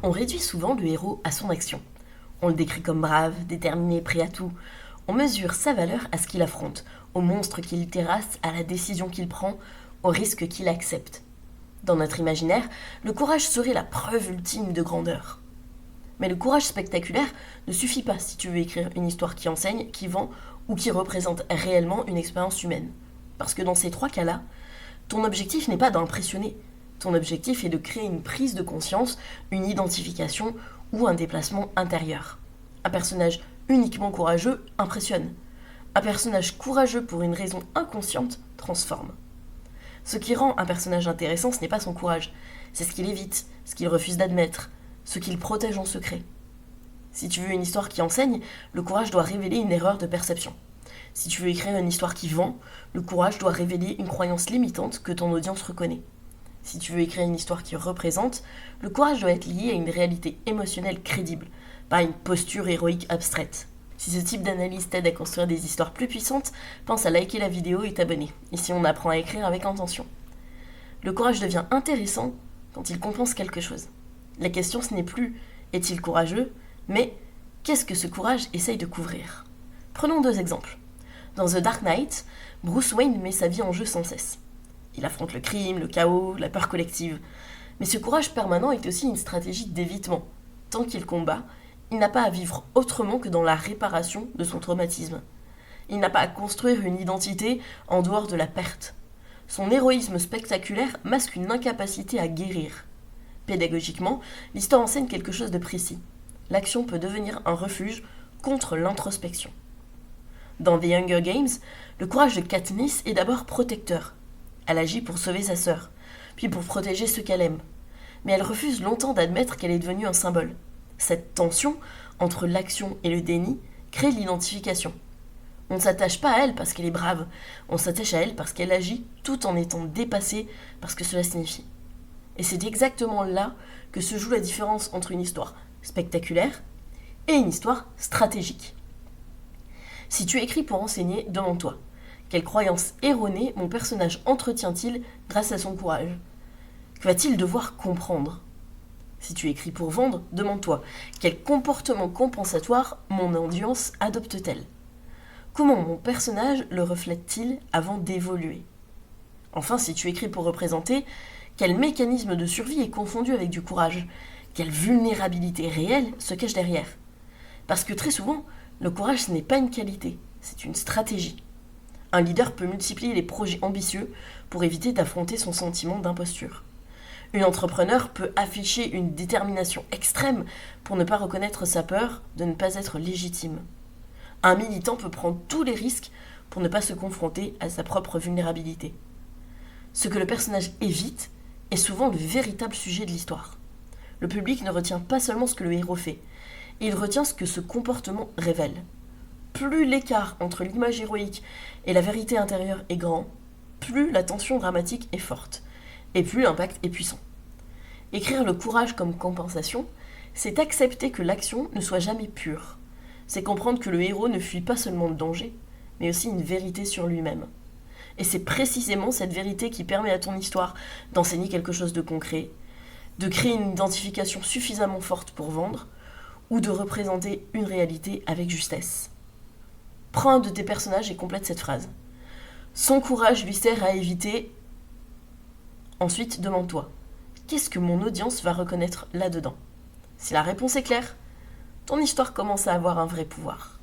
On réduit souvent le héros à son action. On le décrit comme brave, déterminé, prêt à tout. On mesure sa valeur à ce qu'il affronte, au monstre qu'il terrasse, à la décision qu'il prend, au risque qu'il accepte. Dans notre imaginaire, le courage serait la preuve ultime de grandeur. Mais le courage spectaculaire ne suffit pas si tu veux écrire une histoire qui enseigne, qui vend ou qui représente réellement une expérience humaine. Parce que dans ces trois cas-là, ton objectif n'est pas d'impressionner. Ton objectif est de créer une prise de conscience, une identification ou un déplacement intérieur. Un personnage uniquement courageux impressionne. Un personnage courageux pour une raison inconsciente transforme. Ce qui rend un personnage intéressant, ce n'est pas son courage, c'est ce qu'il évite, ce qu'il refuse d'admettre, ce qu'il protège en secret. Si tu veux une histoire qui enseigne, le courage doit révéler une erreur de perception. Si tu veux écrire une histoire qui vend, le courage doit révéler une croyance limitante que ton audience reconnaît. Si tu veux écrire une histoire qui représente, le courage doit être lié à une réalité émotionnelle crédible, pas à une posture héroïque abstraite. Si ce type d'analyse t'aide à construire des histoires plus puissantes, pense à liker la vidéo et t'abonner. Ici, on apprend à écrire avec intention. Le courage devient intéressant quand il compense quelque chose. La question, ce n'est plus « est-il courageux ?», mais « qu'est-ce que ce courage essaye de couvrir ?» Prenons deux exemples. Dans The Dark Knight, Bruce Wayne met sa vie en jeu sans cesse. Il affronte le crime, le chaos, la peur collective. Mais ce courage permanent est aussi une stratégie d'évitement. Tant qu'il combat, il n'a pas à vivre autrement que dans la réparation de son traumatisme. Il n'a pas à construire une identité en dehors de la perte. Son héroïsme spectaculaire masque une incapacité à guérir. Pédagogiquement, l'histoire enseigne quelque chose de précis. L'action peut devenir un refuge contre l'introspection. Dans The Hunger Games, le courage de Katniss est d'abord protecteur. Elle agit pour sauver sa sœur, puis pour protéger ceux qu'elle aime. Mais elle refuse longtemps d'admettre qu'elle est devenue un symbole. Cette tension entre l'action et le déni crée l'identification. On ne s'attache pas à elle parce qu'elle est brave, on s'attache à elle parce qu'elle agit tout en étant dépassée par ce que cela signifie. Et c'est exactement là que se joue la différence entre une histoire spectaculaire et une histoire stratégique. Si tu écris pour enseigner, demande-toi, quelle croyance erronée mon personnage entretient-il grâce à son courage ? Que va-t-il devoir comprendre ? Si tu écris pour vendre, demande-toi, quel comportement compensatoire mon audience adopte-t-elle ? Comment mon personnage le reflète-t-il avant d'évoluer ? Enfin, si tu écris pour représenter, quel mécanisme de survie est confondu avec du courage ? Quelle vulnérabilité réelle se cache derrière ? Parce que très souvent, le courage, ce n'est pas une qualité, c'est une stratégie. Un leader peut multiplier les projets ambitieux pour éviter d'affronter son sentiment d'imposture. Une entrepreneur peut afficher une détermination extrême pour ne pas reconnaître sa peur de ne pas être légitime. Un militant peut prendre tous les risques pour ne pas se confronter à sa propre vulnérabilité. Ce que le personnage évite est souvent le véritable sujet de l'histoire. Le public ne retient pas seulement ce que le héros fait, il retient ce que ce comportement révèle. Plus l'écart entre l'image héroïque et la vérité intérieure est grand, plus la tension dramatique est forte, et plus l'impact est puissant. Écrire le courage comme compensation, c'est accepter que l'action ne soit jamais pure. C'est comprendre que le héros ne fuit pas seulement le danger, mais aussi une vérité sur lui-même. Et c'est précisément cette vérité qui permet à ton histoire d'enseigner quelque chose de concret, de créer une identification suffisamment forte pour vendre, ou de représenter une réalité avec justesse. Prends un de tes personnages et complète cette phrase. Son courage lui sert à éviter. Ensuite, demande-toi, qu'est-ce que mon audience va reconnaître là-dedans ? Si la réponse est claire, ton histoire commence à avoir un vrai pouvoir.